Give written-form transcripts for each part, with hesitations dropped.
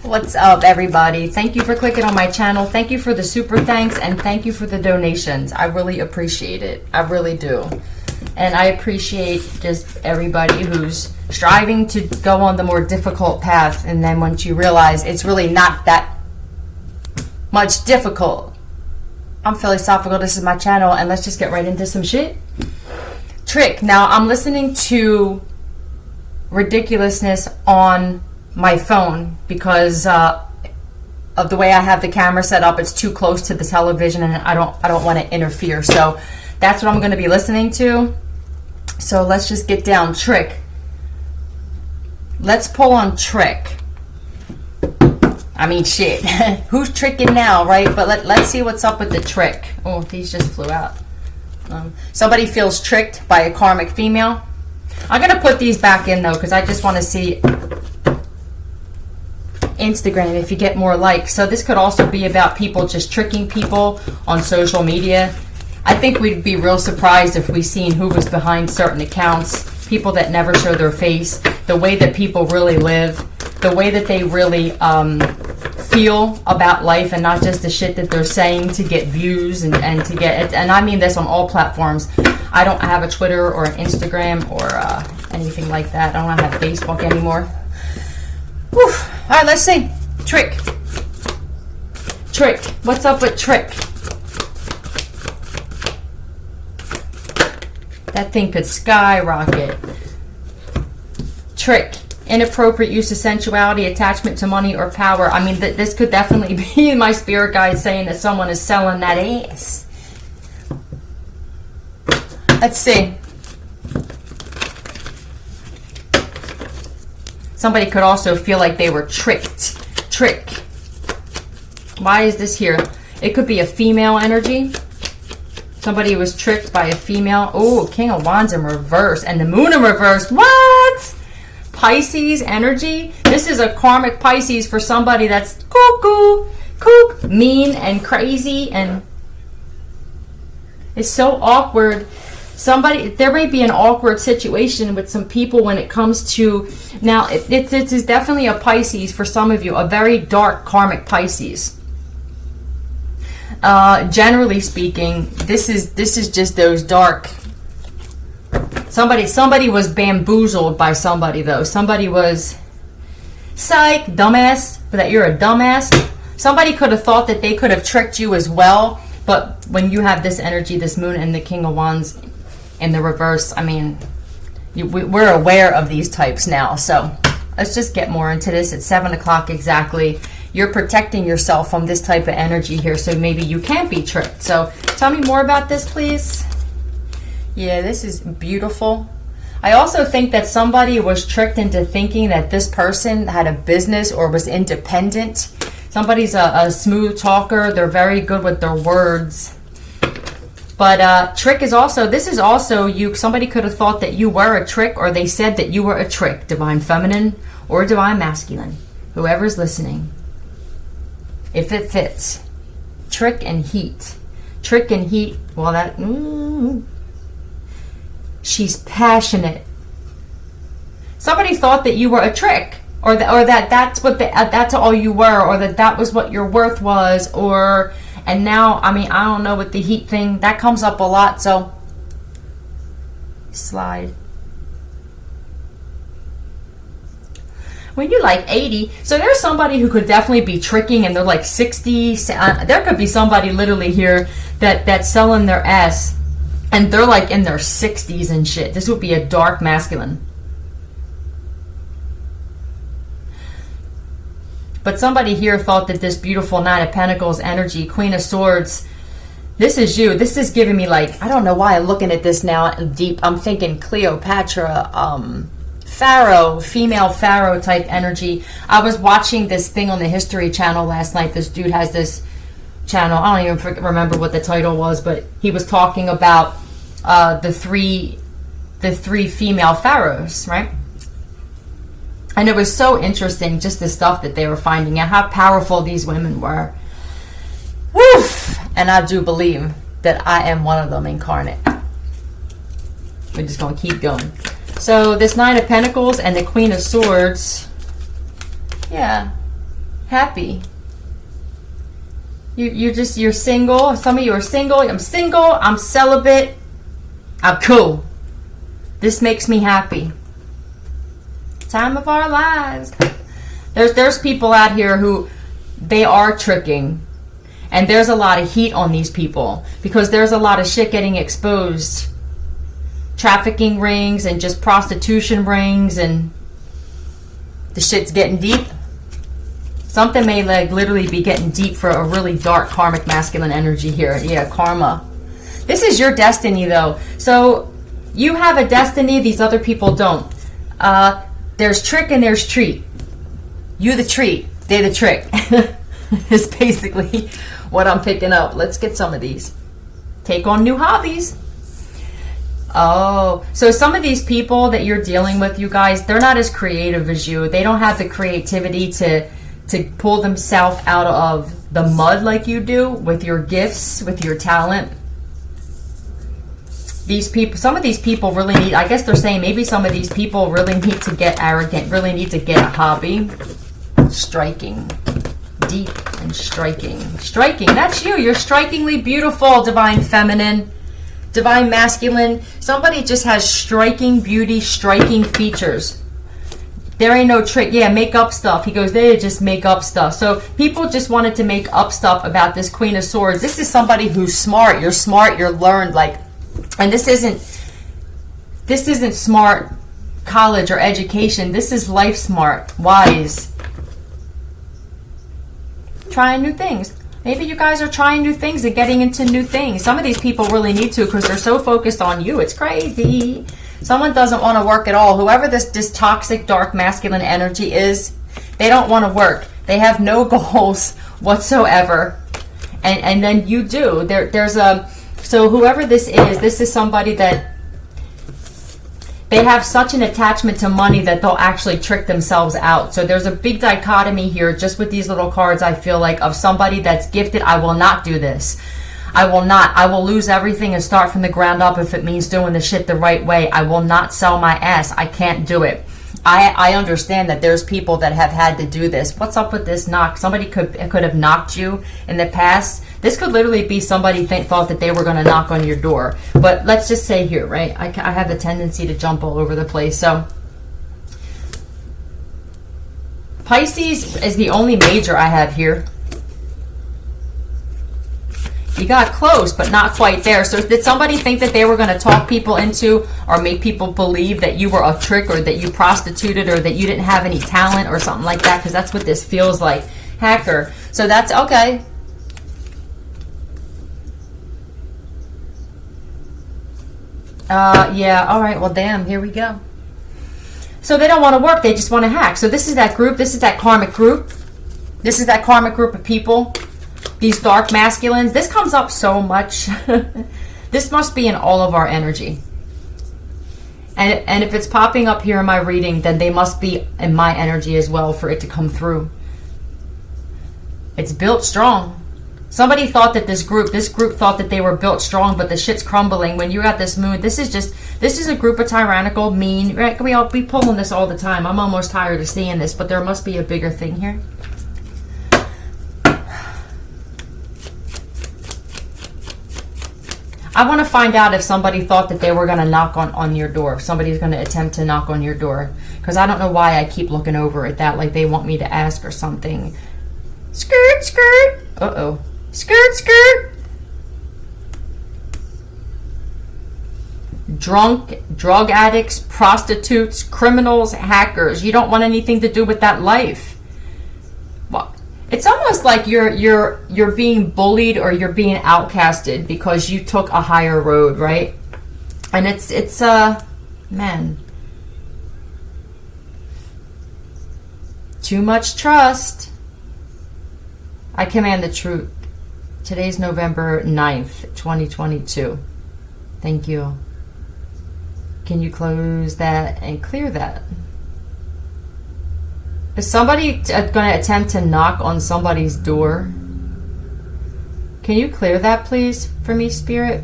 What's up, everybody? Thank you for clicking on my channel. Thank you for the super thanks, and thank you for the donations. I really appreciate it. I really do. And I appreciate just everybody who's striving to go on the more difficult path, and then once you realize it's really not that much difficult. I'm philosophical. This is my channel, and let's just get right into some shit. Trick. Now, I'm listening to ridiculousness on my phone because of the way I have the camera set up. It's too close to the television, and I don't want to interfere. So that's what I'm going to be listening to. So let's just get down. Trick. Let's pull on Trick. I mean, shit. Who's tricking now, right? But let's see what's up with the Trick. Oh, these just flew out. Somebody feels tricked by a karmic female. I'm going to put these back in, though, because I just want to see Instagram if you get more likes. So this could also be about people just tricking people on social media. I think we'd be real surprised if we seen who was behind certain accounts, people that never show their face, the way that people really live, the way that they really feel about life, and not just the shit that they're saying to get views and to get it. And I mean this on all platforms. I don't have a Twitter or an Instagram or anything like that. I don't have Facebook anymore. Whew. All right, let's see. Trick. Trick. What's up with Trick? That thing could skyrocket. Trick. Inappropriate use of sensuality, attachment to money or power. I mean, this could definitely be my spirit guide saying that someone is selling that ass. Let's see. Somebody could also feel like they were tricked. Trick. Why is this here? It could be a female energy. Somebody was tricked by a female. Oh, King of Wands in reverse. And the Moon in reverse. What? Pisces energy. This is a karmic Pisces for somebody that's cuckoo, kook, mean and crazy. And it's so awkward. There may be an awkward situation with some people when it comes to, now it is definitely a Pisces for some of you, a very dark karmic Pisces. Generally speaking, this is just those dark. Somebody was bamboozled by somebody, though. Somebody was psych, dumbass, that you're a dumbass. Somebody could have thought that they could have tricked you as well, but when you have this energy, this Moon and the King of Wands in the reverse, I mean, we're aware of these types now. So let's just get more into this. It's 7 o'clock exactly. You're protecting yourself from this type of energy here, so maybe you can't be tricked. So tell me more about this, please. Yeah, this is beautiful. I also think that somebody was tricked into thinking that this person had a business or was independent. Somebody's a smooth talker. They're very good with their words. But trick is also, this is also you. Somebody could have thought that you were a trick, or they said that you were a trick, divine feminine or divine masculine. Whoever's listening. If it fits. Trick and heat. Trick and heat. Well, that... She's passionate. Somebody thought that you were a trick, or that that's what that's all you were, or that was what your worth was, or... And now, I mean, I don't know, with the heat thing, that comes up a lot, so slide. When you're like 80, so there's somebody who could definitely be tricking, and they're like 60. There could be somebody literally here that's selling their ass, and they're like in their 60s and shit. This would be a dark masculine. But somebody here thought that this beautiful Nine of Pentacles energy, Queen of Swords, this is you. This is giving me like, I don't know why I'm looking at this now deep. I'm thinking Cleopatra, Pharaoh, female Pharaoh type energy. I was watching this thing on the History Channel last night. This dude has this channel. I don't even remember what the title was, but he was talking about the three female pharaohs, right? And it was so interesting, just the stuff that they were finding out, how powerful these women were. Woof! And I do believe that I am one of them incarnate. We're just going to keep going. So this Nine of Pentacles and the Queen of Swords, yeah. happy. You're single. Some of you are single. I'm single. I'm celibate. I'm cool. This makes me happy. Time of our lives. There's people out here who they are tricking. And there's a lot of heat on these people because there's a lot of shit getting exposed. Trafficking rings and just prostitution rings, and the shit's getting deep. Something may like literally be getting deep for a really dark karmic masculine energy here. Yeah, karma. This is your destiny though. So you have a destiny, these other people don't. There's trick and there's treat. You the treat, they the trick. It's basically what I'm picking up. Let's get some of these. Take on new hobbies. Oh, so some of these people that you're dealing with, you guys, they're not as creative as you. They don't have the creativity to pull themselves out of the mud like you do with your gifts, with your talent. These people, some of these people really need, I guess they're saying maybe some of these people really need to get arrogant, really need to get a hobby. Striking. Deep and striking. Striking, that's you. You're strikingly beautiful, divine feminine, divine masculine. Somebody just has striking beauty, striking features. There ain't no trick. Yeah, make up stuff. He goes, they just make up stuff. So people just wanted to make up stuff about this Queen of Swords. This is somebody who's smart. You're learned, like, and this isn't smart college or education. This is life smart, wise. Trying new things. Maybe you guys are trying new things and getting into new things. Some of these people really need to because they're so focused on you. It's crazy. Someone doesn't want to work at all. Whoever this toxic, dark, masculine energy is, they don't want to work. They have no goals whatsoever. And then you do. So whoever this is somebody that they have such an attachment to money that they'll actually trick themselves out. So there's a big dichotomy here just with these little cards, I feel like, of somebody that's gifted. I will not do this. I will not. I will lose everything and start from the ground up if it means doing the shit the right way. I will not sell my ass. I can't do it. I understand that there's people that have had to do this. What's up with this knock? Somebody could have knocked you in the past. This could literally be somebody thought that they were going to knock on your door. But let's just say here, right? I have a tendency to jump all over the place. So Pisces is the only major I have here. You got close, but not quite there. So did somebody think that they were going to talk people into or make people believe that you were a trick or that you prostituted or that you didn't have any talent or something like that? Because that's what this feels like. Hacker. So that's okay. Yeah, all right. Well, damn, here we go. So they don't want to work. They just want to hack. So this is that group. This is that karmic group. This is that karmic group of people. These dark masculines, this comes up so much. This must be in all of our energy. And if it's popping up here in my reading, then they must be in my energy as well for it to come through. It's built strong. Somebody thought that this group thought that they were built strong, but the shit's crumbling. When you got this moon, this is a group of tyrannical, mean, right? We pull on this all the time. I'm almost tired of seeing this, but there must be a bigger thing here. I want to find out if somebody thought that they were going to knock on your door. If somebody's going to attempt to knock on your door. Because I don't know why I keep looking over at that like they want me to ask or something. Skirt, skirt. Uh-oh. Skirt, skirt. Drug addicts, prostitutes, criminals, hackers. You don't want anything to do with that life. Well, it's almost like you're being bullied or you're being outcasted because you took a higher road, right? And it's man. Too much trust. I command the truth. Today's November 9th, 2022. Thank you. Can you close that and clear that? Is somebody going to attempt to knock on somebody's door? Can you clear that, please, for me, Spirit?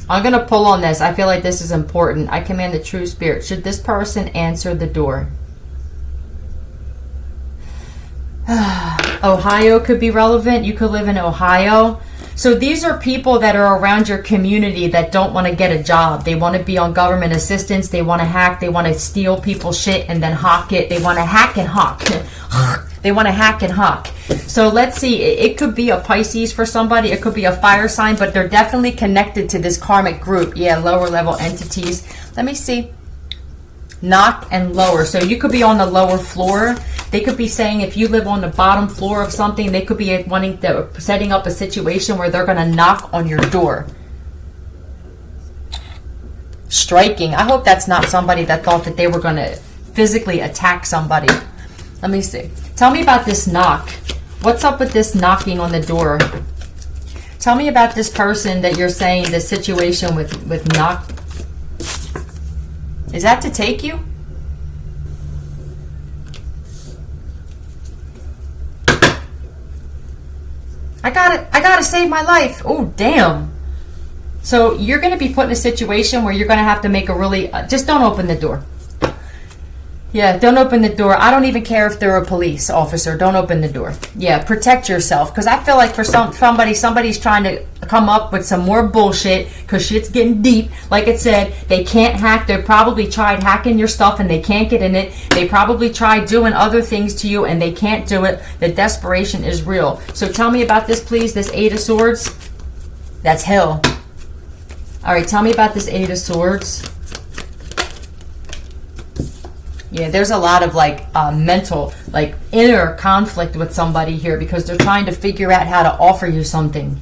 I'm going to pull on this. I feel like this is important. I command the true Spirit. Should this person answer the door? Ohio could be relevant. You could live in Ohio. So these are people that are around your community that don't want to get a job. They want to be on government assistance. They want to hack. They want to steal people's shit and then hawk it. They want to hack and hawk. They want to hack and hawk. So let's see. It could be a Pisces for somebody. It could be a fire sign, but they're definitely connected to this karmic group. Yeah, lower level entities. Let me see. Knock and lower. So you could be on the lower floor. They could be saying if you live on the bottom floor of something, they could be setting up a situation where they're going to knock on your door. Striking. I hope that's not somebody that thought that they were going to physically attack somebody. Let me see. Tell me about this knock. What's up with this knocking on the door? Tell me about this person that you're saying the situation with knock. Is that to take you? I gotta save my life. Oh, damn. So you're going to be put in a situation where you're going to have to make a really... just don't open the door. Yeah, don't open the door. I don't even care if they're a police officer. Don't open the door. Yeah, protect yourself. Because I feel like for somebody's trying to come up with some more bullshit because shit's getting deep. Like it said, they can't hack. They probably tried hacking your stuff and they can't get in it. They probably tried doing other things to you and they can't do it. The desperation is real. So tell me about this, please. This Eight of Swords. That's hell. All right, tell me about this Eight of Swords. Yeah, there's a lot of mental, inner conflict with somebody here because they're trying to figure out how to offer you something.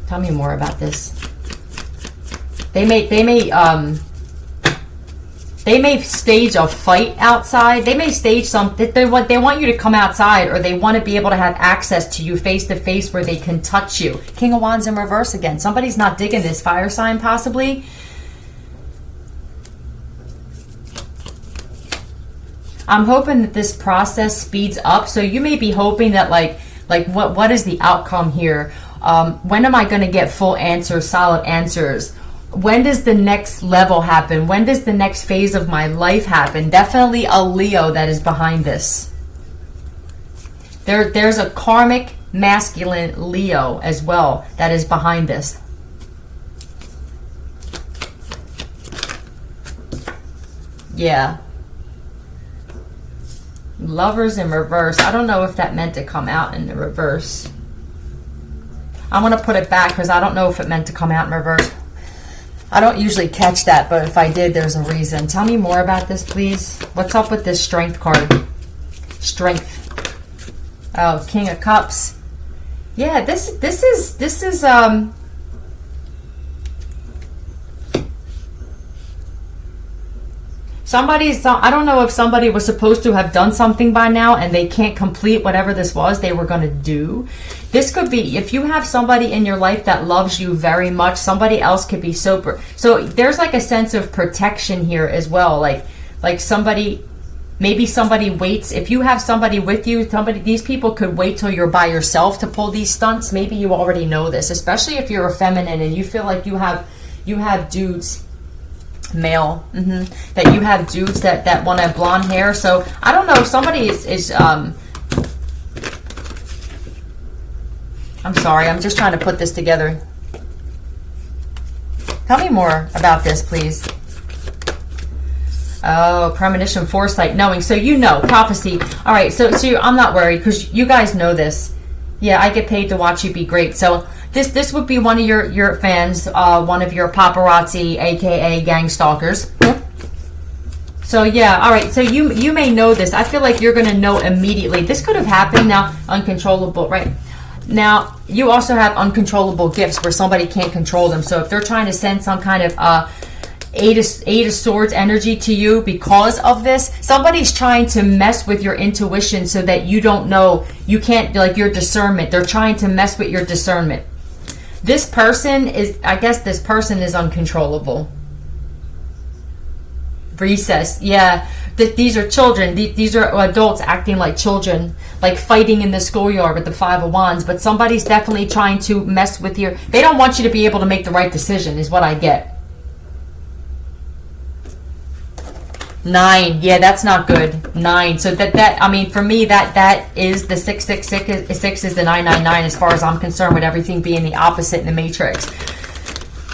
Tell me more about this. They may stage a fight outside. They may stage something. They want you to come outside, or they want to be able to have access to you face to face where they can touch you. King of Wands in reverse again. Somebody's not digging this fire sign, possibly. I'm hoping that this process speeds up. So you may be hoping that what is the outcome here? When am I going to get full answers, solid answers? When does the next level happen? When does the next phase of my life happen? Definitely a Leo that is behind this. There's a karmic masculine Leo as well that is behind this. Yeah. Lovers in reverse. I don't know if that meant to come out in the reverse. I'm going to put it back because I don't know if it meant to come out in reverse. I don't usually catch that, but if I did, there's a reason. Tell me more about this, please. What's up with this Strength card? Strength. Oh, King of Cups. Yeah, this is I don't know if somebody was supposed to have done something by now and they can't complete whatever this was they were going to do. This could be, if you have somebody in your life that loves you very much, somebody else could be sober. So there's a sense of protection here as well. Like somebody, maybe somebody waits. If you have somebody with you, these people could wait till you're by yourself to pull these stunts. Maybe you already know this, especially if you're a feminine and you feel like you have dudes, male, that you have dudes that want to have blonde hair. So I don't know if somebody is I'm sorry, I'm just trying to put this together. Tell me more about this, please. Oh, premonition, foresight, knowing. So you know, prophecy. All right, so I'm not worried because you guys know this. Yeah, I get paid to watch you be great. So this would be one of your fans, one of your paparazzi, aka gang stalkers. So yeah, all right. So you may know this. I feel like you're gonna know immediately. This could have happened now. Uncontrollable, right? Now you also have uncontrollable gifts where somebody can't control them. So if they're trying to send some kind of Eight of Swords energy to you because of this, somebody's trying to mess with your intuition so that you don't know, you can't, your discernment. They're trying to mess with your discernment. This person is uncontrollable. Recess, yeah. These are children. These are adults acting like children, like fighting in the schoolyard with the Five of Wands. But somebody's definitely trying to mess with your... They don't want you to be able to make the right decision, is what I get. 9. Yeah, that's not good. 9. So that I mean, for me, that is the 666 is the 999 as far as I'm concerned, with everything being the opposite in the matrix.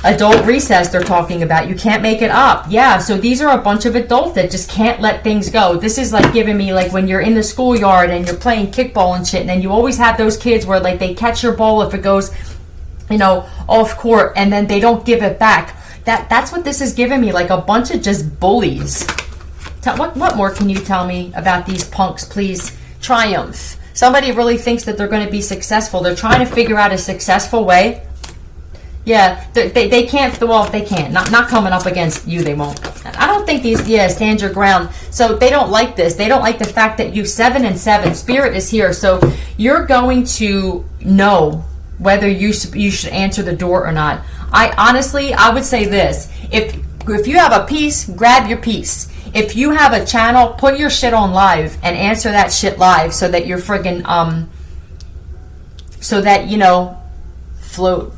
Adult recess they're talking about. You can't make it up. Yeah, so these are a bunch of adults that just can't let things go. This is like giving me like when you're in the schoolyard and you're playing kickball and shit, and then you always have those kids where like they catch your ball if it goes, you know, off court, and then they don't give it back. That's what this is giving me, like a bunch of just bullies. What more can you tell me about these punks, please? Triumph. Somebody really thinks that they're going to be successful. They're trying to figure out a successful way. Yeah, they can't. Well, they can't. Not coming up against you, they won't. I don't think these. Yeah, stand your ground. So they don't like this. They don't like the fact that you 7 and 7. Spirit is here, so you're going to know whether you should answer the door or not. I would say this: if you have a piece, grab your piece. If you have a channel, put your shit on live and answer that shit live, so that you're friggin' so that, you know, float.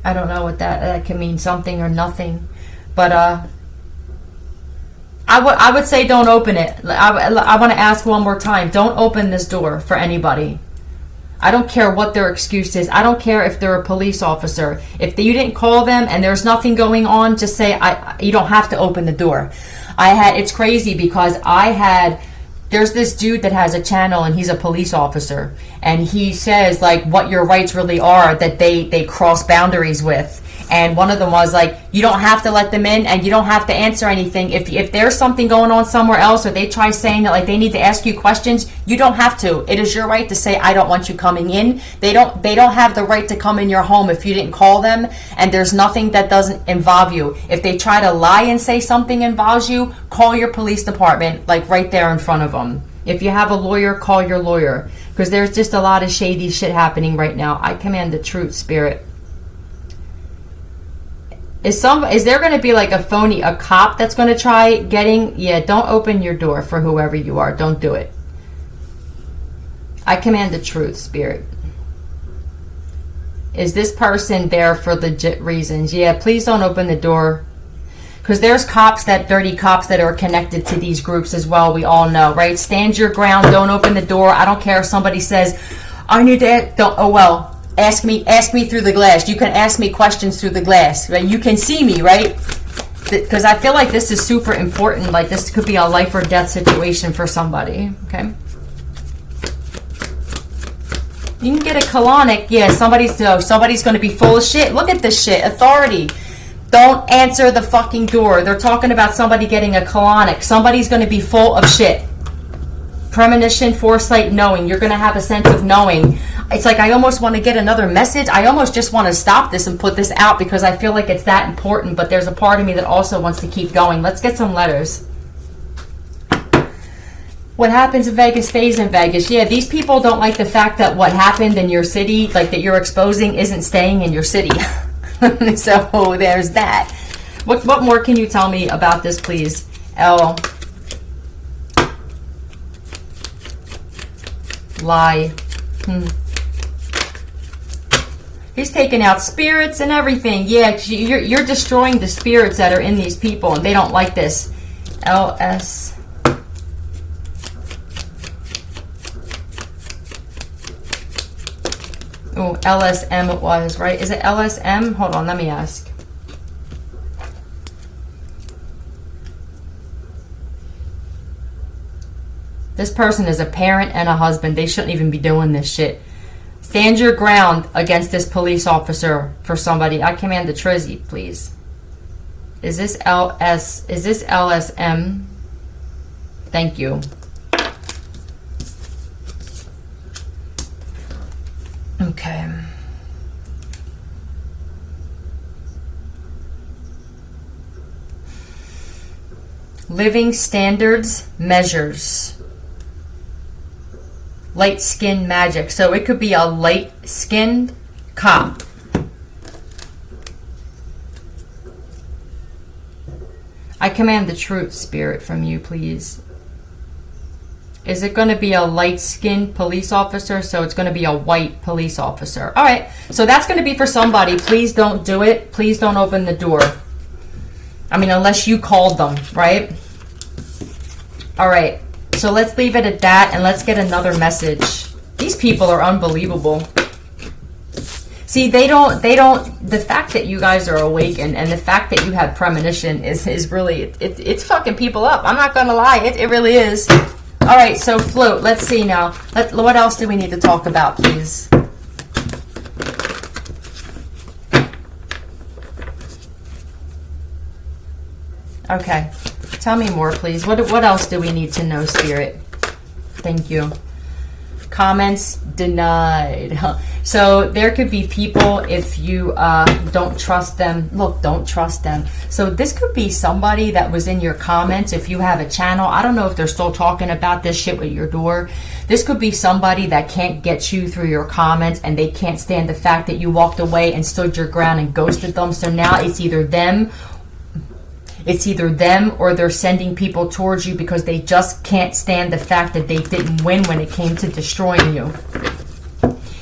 I don't know what that can mean, something or nothing, but I would say don't open it. I want to ask one more time: don't open this door for anybody. I don't care what their excuse is. I don't care if they're a police officer. If you didn't call them and there's nothing going on, just say you don't have to open the door. It's crazy because there's this dude that has a channel and he's a police officer, and he says like what your rights really are that they cross boundaries with. And one of them was like, you don't have to let them in and you don't have to answer anything. If there's something going on somewhere else, or they try saying that like they need to ask you questions, you don't have to. It is your right to say, I don't want you coming in. They don't have the right to come in your home if you didn't call them, and there's nothing that doesn't involve you. If they try to lie and say something involves you, call your police department, like right there in front of them. If you have a lawyer, call your lawyer, because there's just a lot of shady shit happening right now. I command the truth, Spirit. Is there going to be like a cop that's going to try getting? Yeah, don't open your door for whoever you are. Don't do it. I command the truth, Spirit. Is this person there for legit reasons? Yeah, please don't open the door. Because there's dirty cops that are connected to these groups as well. We all know, right? Stand your ground. Don't open the door. I don't care if somebody says, I need to, oh well. Ask me through the glass. You can ask me questions through the glass, right? You can see me, right? Because I feel like this is super important. Like this could be a life or death situation for somebody. Okay. You can get a colonic. Yeah, somebody's going to be full of shit. Look at this shit. Authority. Don't answer the fucking door. They're talking about somebody getting a colonic. Somebody's going to be full of shit. Premonition, foresight, knowing. You're going to have a sense of knowing. It's like I almost want to get another message. I almost just want to stop this and put this out because I feel like it's that important, but there's a part of me that also wants to keep going. Let's get some letters. What happens in Vegas stays in Vegas. Yeah, these people don't like the fact that what happened in your city, like that you're exposing, isn't staying in your city. So there's that. What more can you tell me about this, please? Lie. He's taking out spirits and everything. Yeah, you're destroying the spirits that are in these people, and they don't like this. LS. Oh, LSM it was, right? Is it LSM? Hold on, let me ask. This person is a parent and a husband. They shouldn't even be doing this shit. Stand your ground against this police officer for somebody. I command the Trizzy, please. Is this LS? Is this LSM? Thank you. Okay. Living standards, measures. Light skin magic. So it could be a light skinned cop. I command the truth, Spirit, from you, please. Is it going to be a light-skinned police officer? So it's going to be a white police officer. All right. So that's going to be for somebody. Please don't do it. Please don't open the door. I mean, unless you called them, right? All right. So let's leave it at that, and let's get another message. These people are unbelievable. See, the fact that you guys are awakened and the fact that you have premonition is really, it's fucking people up. I'm not going to lie. It really is. All right, so float. Let's see now. What else do we need to talk about, please? Okay. Tell me more, please. What else do we need to know, Spirit? Thank you. Comments denied. So there could be people, if you don't trust them. Look, don't trust them. So this could be somebody that was in your comments. If you have a channel, I don't know if they're still talking about this shit with your door. This could be somebody that can't get you through your comments, and they can't stand the fact that you walked away and stood your ground and ghosted them. So now it's either them or they're sending people towards you because they just can't stand the fact that they didn't win when it came to destroying you.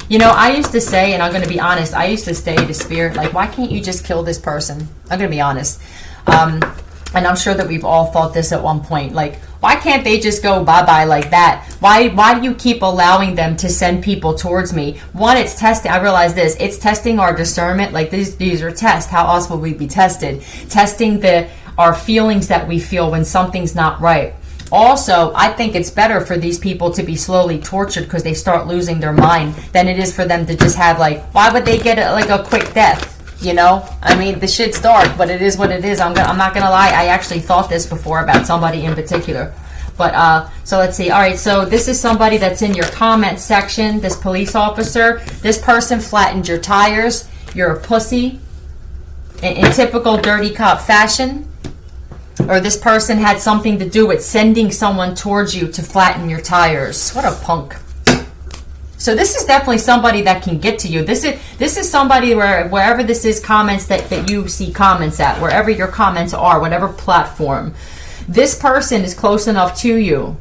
You know, I used to say, and I'm going to be honest, I used to say to Spirit, like, why can't you just kill this person? I'm going to be honest. And I'm sure that we've all thought this at one point. Like, why can't they just go bye-bye like that? Why do you keep allowing them to send people towards me? One, it's testing. I realize this. It's testing our discernment. Like, these are tests. How else would we be tested? Testing our feelings that we feel when something's not right. Also, I think it's better for these people to be slowly tortured because they start losing their mind than it is for them to just have, like, why would they get a quick death? You know, I mean, the shit's dark, but it is what it is. I'm not gonna lie. I actually thought this before about somebody in particular. But so let's see. All right, so this is somebody that's in your comment section. This police officer. This person flattened your tires. You're a pussy. In typical dirty cop fashion. Or this person had something to do with sending someone towards you to flatten your tires. What a punk. So this is definitely somebody that can get to you. This is somebody wherever this is comments that you see comments at, wherever your comments are, whatever platform. This person is close enough to you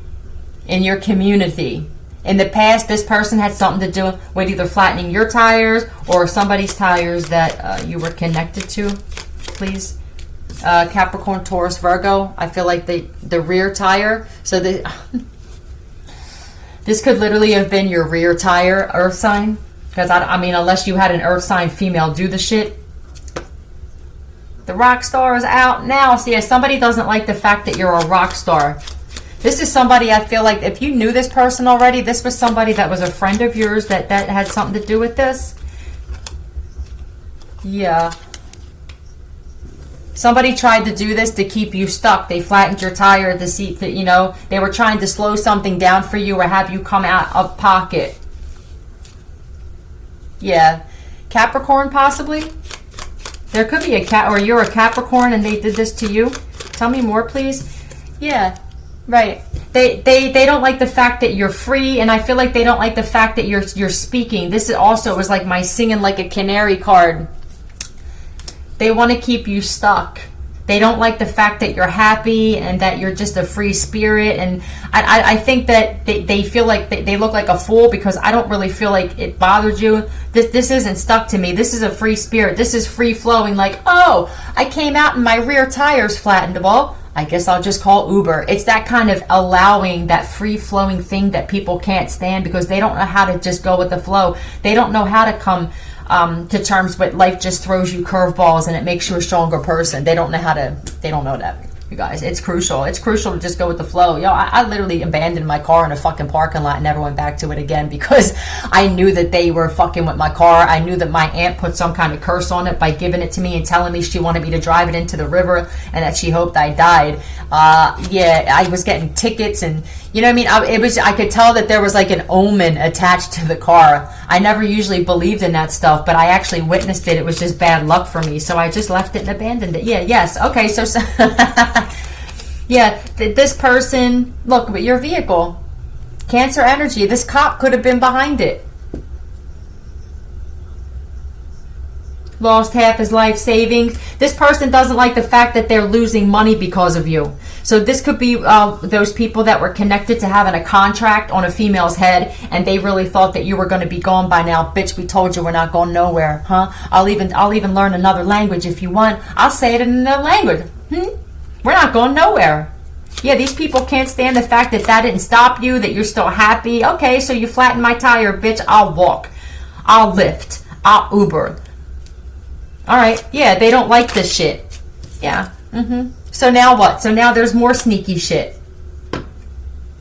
in your community. In the past, this person had something to do with either flattening your tires or somebody's tires that you were connected to. Please. Capricorn, Taurus, Virgo. I feel like the rear tire. So this could literally have been your rear tire, earth sign. Because I mean, unless you had an earth sign female do the shit. The rock star is out now. So yeah, somebody doesn't like the fact that you're a rock star. This is somebody, I feel like, if you knew this person already, this was somebody that was a friend of yours that had something to do with this. Yeah. Somebody tried to do this to keep you stuck. They flattened your tire to see that, you know, they were trying to slow something down for you or have you come out of pocket. Yeah. Capricorn, possibly? There could be or you're a Capricorn and they did this to you. Tell me more, please. Yeah. Right. They don't like the fact that you're free, and I feel like they don't like the fact that you're speaking. This is also was like my singing like a canary card. They want to keep you stuck. They don't like the fact that you're happy and that you're just a free spirit. And I think that they feel like they look like a fool because I don't really feel like it bothered you. This isn't stuck to me. This is a free spirit. This is free flowing. Like, oh, I came out and my rear tire's flattened. Well, I guess I'll just call Uber. It's that kind of allowing, that free flowing thing that people can't stand because they don't know how to just go with the flow. They don't know how to come to terms with life just throws you curveballs and it makes you a stronger person. They don't know that, you guys. It's crucial. It's crucial to just go with the flow. Yo, I literally abandoned my car in a fucking parking lot and never went back to it again because I knew that they were fucking with my car. I knew that my aunt put some kind of curse on it by giving it to me and telling me she wanted me to drive it into the river and that she hoped I died. Yeah, I was getting tickets and you know what I mean? I could tell that there was like an omen attached to the car. I never usually believed in that stuff, but I actually witnessed it. It was just bad luck for me. So I just left it and abandoned it. Yeah, yes. Okay, so yeah, this person, look, but your vehicle, Cancer energy, this cop could have been behind it. Lost half his life savings. This person doesn't like the fact that they're losing money because of you. So this could be those people that were connected to having a contract on a female's head, and they really thought that you were going to be gone by now. Bitch, we told you we're not going nowhere, huh? I'll even learn another language if you want. I'll say it in another language. We're not going nowhere. Yeah, these people can't stand the fact that that didn't stop you, that you're still happy. Okay, so you flatten my tire, bitch. I'll walk. I'll lift. I'll Uber. All right. Yeah, they don't like this shit. Yeah. So now what? So now there's more sneaky shit.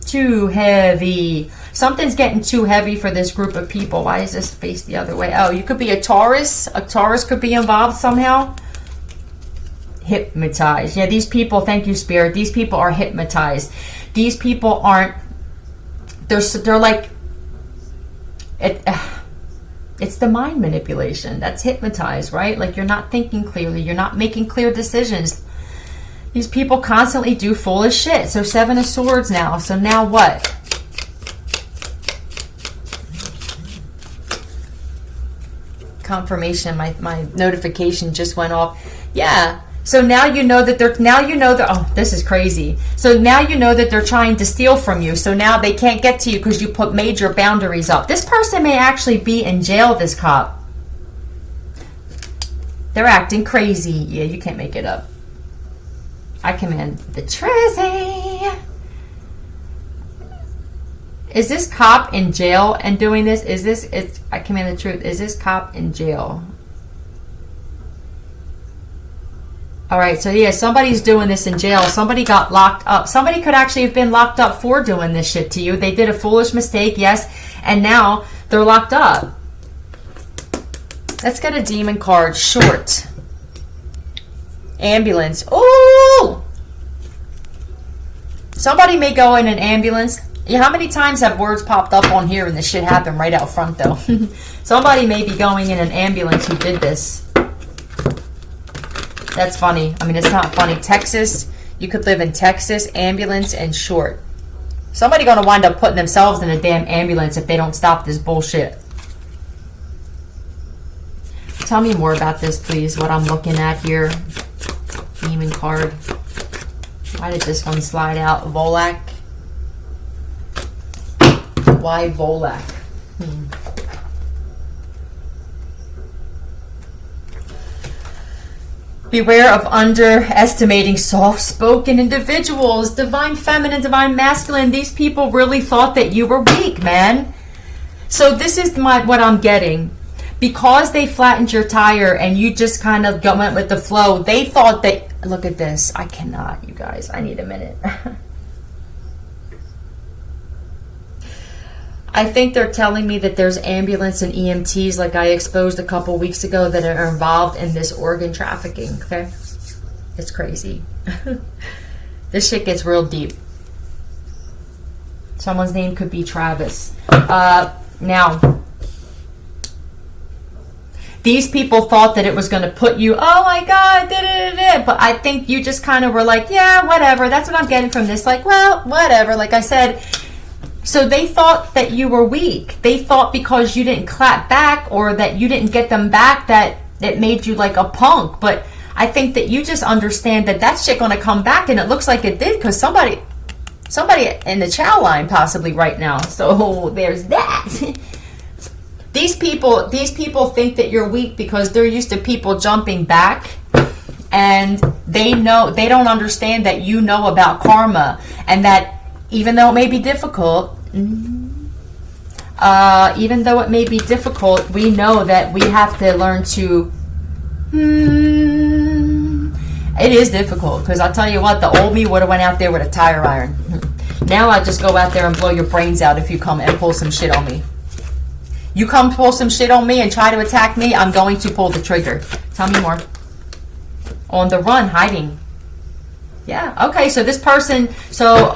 Too heavy. Something's getting too heavy for this group of people. Why is this face the other way? Oh, you could be a Taurus. A Taurus could be involved somehow. Hypnotized. Yeah, these people, thank you, Spirit. These people are hypnotized. These people aren't, they're like, it's the mind manipulation. That's hypnotized, right? Like you're not thinking clearly. You're not making clear decisions. These people constantly do foolish shit. So 7 of Swords now. So now what? Confirmation. My notification just went off. Yeah. So now you know that oh, this is crazy. So now you know that they're trying to steal from you. So now they can't get to you because you put major boundaries up. This person may actually be in jail, this cop. They're acting crazy. Yeah, you can't make it up. I command the Trizzy. Is this cop in jail and doing this? I command the truth. Is this cop in jail? All right, so yeah, somebody's doing this in jail. Somebody got locked up. Somebody could actually have been locked up for doing this shit to you. They did a foolish mistake, yes, and now they're locked up. Let's get a demon card. Short. Ambulance. Ooh! Somebody may go in an ambulance. Yeah, how many times have words popped up on here and this shit happened right out front, though? Somebody may be going in an ambulance who did this. That's funny. I mean, it's not funny. Texas, you could live in Texas, ambulance, and short. Somebody gonna wind up putting themselves in a damn ambulance if they don't stop this bullshit. Tell me more about this, please, what I'm looking at here. Demon card. Why did this one slide out? Volak. Why Volak? Beware of underestimating soft-spoken individuals. Divine feminine, divine masculine. These people really thought that you were weak, man. So this is what I'm getting. Because they flattened your tire and you just kind of went with the flow, they thought that... Look at this. I cannot, you guys. I need a minute. I think they're telling me that there's ambulance and EMTs, like I exposed a couple weeks ago, that are involved in this organ trafficking, okay? It's crazy. This shit gets real deep. Someone's name could be Travis. Now, these people thought that it was going to put you, oh my God, but I think you just kind of were like, yeah, whatever. That's what I'm getting from this. Like, well, whatever. Like I said... So they thought that you were weak. They thought because you didn't clap back or that you didn't get them back that it made you like a punk. But I think that you just understand that that shit gonna come back, and it looks like it did because somebody in the chow line possibly right now. So there's that. These people think that you're weak because they're used to people jumping back, and they don't understand that you know about karma, and that even though it may be difficult, we know that we have to learn to, it is difficult, because I'll tell you what, the old me would have went out there with a tire iron. Now I just go out there and blow your brains out if you come and pull some shit on me. You come pull some shit on me and try to attack me, I'm going to pull the trigger. Tell me more. On the run, hiding. Yeah, okay, so this person, so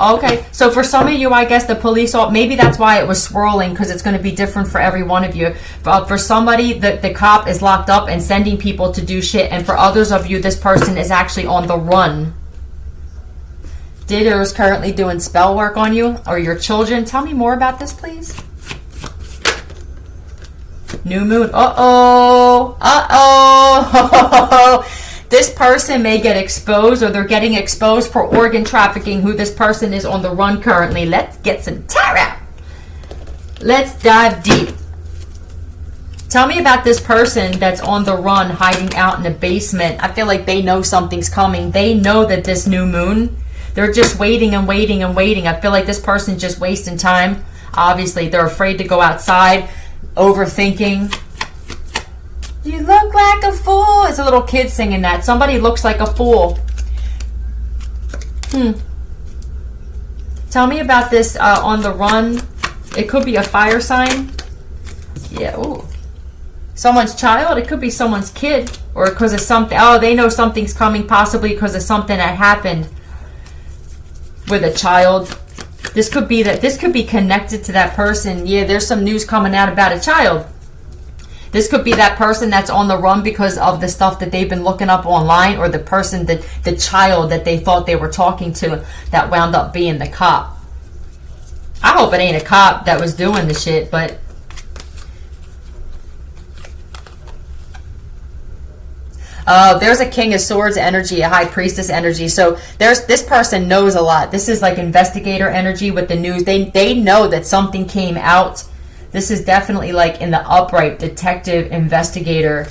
for some of you, I guess the police, maybe that's why it was swirling, because it's going to be different for every one of you. For somebody, the cop is locked up and sending people to do shit, and for others of you, this person is actually on the run. Ditto is currently doing spell work on you, or your children. Tell me more about this, please. New moon, This person may get exposed, or they're getting exposed for organ trafficking, who this person is on the run currently. Let's get some tarot. Let's dive deep. Tell me about this person that's on the run, hiding out in the basement. I feel like they know something's coming. They know that this new moon, They're just waiting and waiting and waiting. I feel like this person's just wasting time. Obviously, they're afraid to go outside, overthinking. You look like a fool. It's a little kid singing that. Somebody looks like a fool. Tell me about this on the run. It could be a fire sign. Yeah, ooh. Someone's child. It could be someone's kid. Or because of something. Oh, they know something's coming, possibly because of something that happened with a child. This could be connected to that person. Yeah, there's some news coming out about a child. This could be that person that's on the run because of the stuff that they've been looking up online, or the person the child that they thought they were talking to that wound up being the cop. I hope it ain't a cop that was doing the shit, but there's a King of Swords energy, a High Priestess energy. So this person knows a lot. This is like investigator energy with the news. They know that something came out. This is definitely like in the upright detective investigator.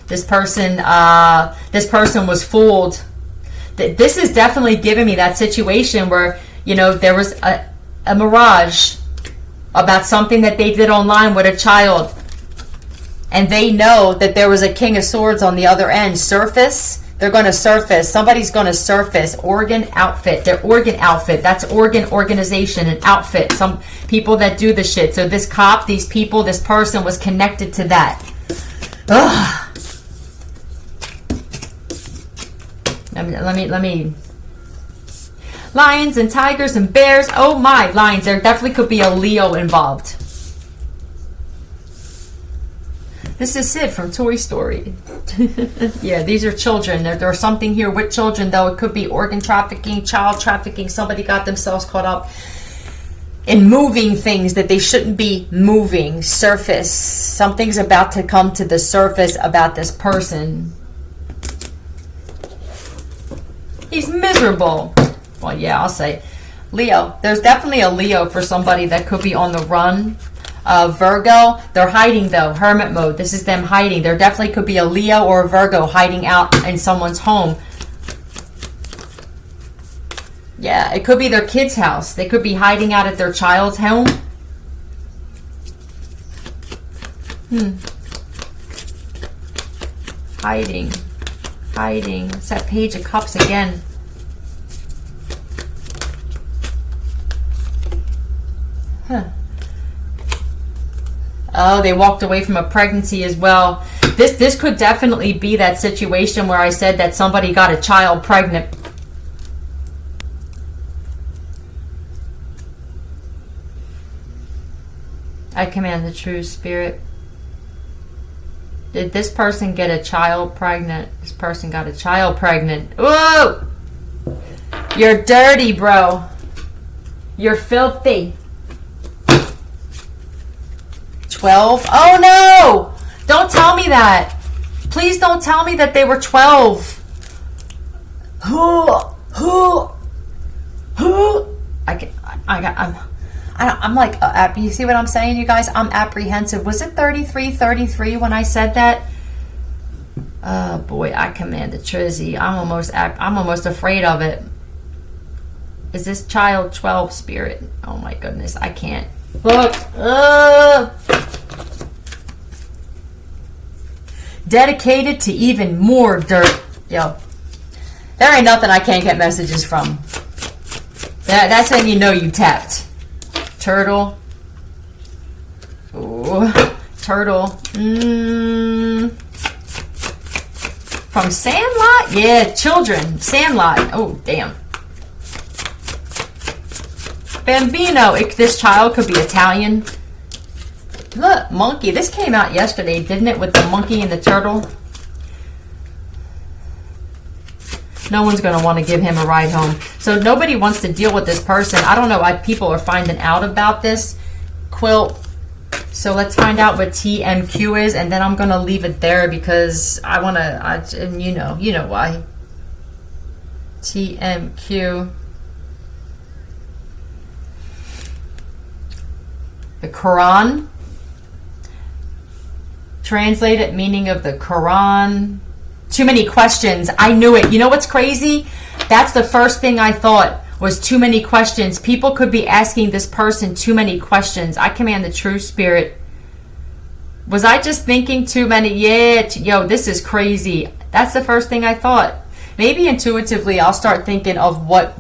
This person was fooled. This is definitely giving me that situation where, you know, there was a mirage about something that they did online with a child. And they know that there was a King of Swords on the other end. Surface. They're going to surface. Somebody's going to surface. Organ outfit. Their organ outfit. That's organ organization and outfit. Some people that do the shit. So this cop, these people, this person was connected to that. Ugh. Let me. Lions and tigers and bears. Oh my, lions. There definitely could be a Leo involved. This is Sid from Toy Story. Yeah, these are children. There's something here with children, though. It could be organ trafficking, child trafficking. Somebody got themselves caught up in moving things that they shouldn't be moving. Surface. Something's about to come to the surface about this person. He's miserable. Well, yeah, I'll say Leo. There's definitely a Leo for somebody that could be on the run. Virgo, they're hiding though. Hermit mode. This is them hiding. There definitely could be a Leo or a Virgo hiding out in someone's home. Yeah, it could be their kid's house. They could be hiding out at their child's home. Hiding. It's that Page of Cups again. Oh, they walked away from a pregnancy as well. This could definitely be that situation where I said that somebody got a child pregnant. I command the true spirit. Did this person get a child pregnant? This person got a child pregnant. Whoa! You're dirty, bro. You're filthy. 12? Oh no! Don't tell me that. Please don't tell me that they were 12. Who? I'm like, you see what I'm saying, you guys? I'm apprehensive. Was it 33 when I said that? Oh boy, I command the Trizzy. I'm almost afraid of it. Is this child 12 spirit? Oh my goodness, I can't. Look. Dedicated to even more dirt. Yo. There ain't nothing I can't get messages from. That's when you know you tapped. Turtle. Ooh. Turtle. From Sandlot? Yeah, children. Sandlot. Oh, damn. Bambino. This child could be Italian. Look, monkey. This came out yesterday, didn't it? With the monkey and the turtle. No one's going to want to give him a ride home. So nobody wants to deal with this person. I don't know why people are finding out about this quilt. So let's find out what TMQ is, and then I'm going to leave it there because I want to, and you know why. TMQ. The Quran. Translated meaning of the Quran. Too many questions. I knew it. You know what's crazy? That's the first thing I thought was too many questions. People could be asking this person too many questions. I command the true spirit. Was I just thinking too many? Yeah, yo, this is crazy. That's the first thing I thought. Maybe intuitively I'll start thinking of what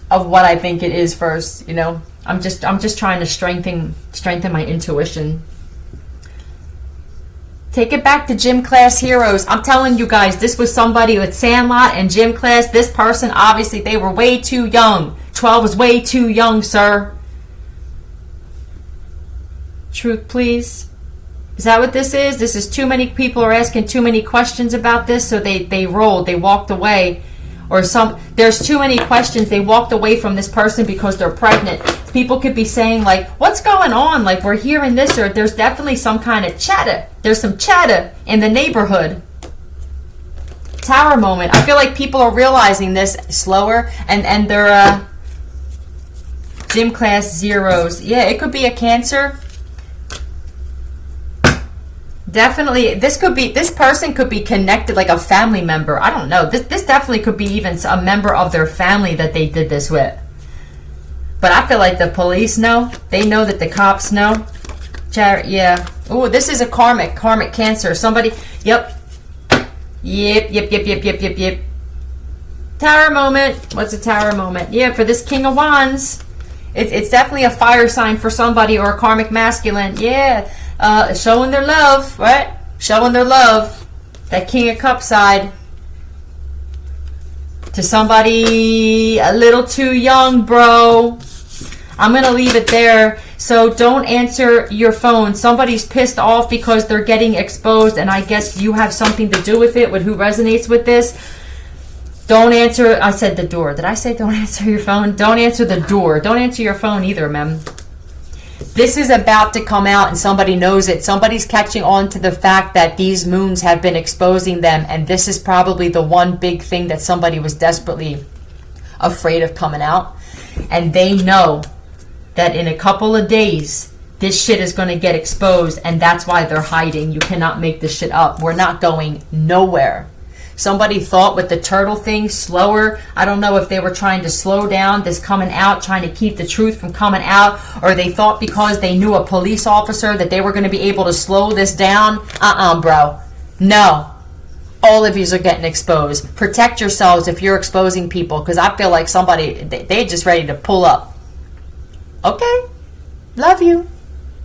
I think it is first, you know. I'm just trying to strengthen my intuition. Take it back to gym class heroes. I'm telling you guys, this was somebody with Sandlot and gym class. This person, obviously, they were way too young. 12 was way too young, sir. Truth, please. Is that what this is? This is too many people are asking too many questions about this, so they rolled, they walked away. Or there's too many questions. They walked away from this person because they're pregnant. People could be saying, like, what's going on? Like, we're hearing this, or there's definitely some kind of chatter. There's some chatter in the neighborhood. Tower moment. I feel like people are realizing this slower, and they're gym class zeros. Yeah, it could be a Cancer. Definitely, this person could be connected, like a family member. I don't know. This definitely could be even a member of their family that they did this with. But I feel like the police know. They know that the cops know. Yeah. Oh, this is a karmic Cancer. Somebody. Yep. Yep. Tower moment. What's a tower moment? Yeah, for this King of Wands, it's definitely a fire sign for somebody, or a karmic masculine. Yeah. Showing their love, right? Showing their love. That King of Cups side. To somebody a little too young, bro. I'm going to leave it there. So don't answer your phone. Somebody's pissed off because they're getting exposed, and I guess you have something to do with it, with who resonates with this. Don't answer. I said the door. Did I say don't answer your phone? Don't answer the door. Don't answer your phone either, ma'am. This is about to come out, and somebody knows it. Somebody's catching on to the fact that these moons have been exposing them, and this is probably the one big thing that somebody was desperately afraid of coming out. And they know that in a couple of days, this shit is going to get exposed, and that's why they're hiding. You cannot make this shit up. We're not going nowhere. Somebody thought with the turtle thing, slower. I don't know if they were trying to slow down this coming out, trying to keep the truth from coming out, or they thought because they knew a police officer that they were going to be able to slow this down. Bro. No. All of yous are getting exposed. Protect yourselves if you're exposing people, because I feel like somebody, they're just ready to pull up. Okay. Love you.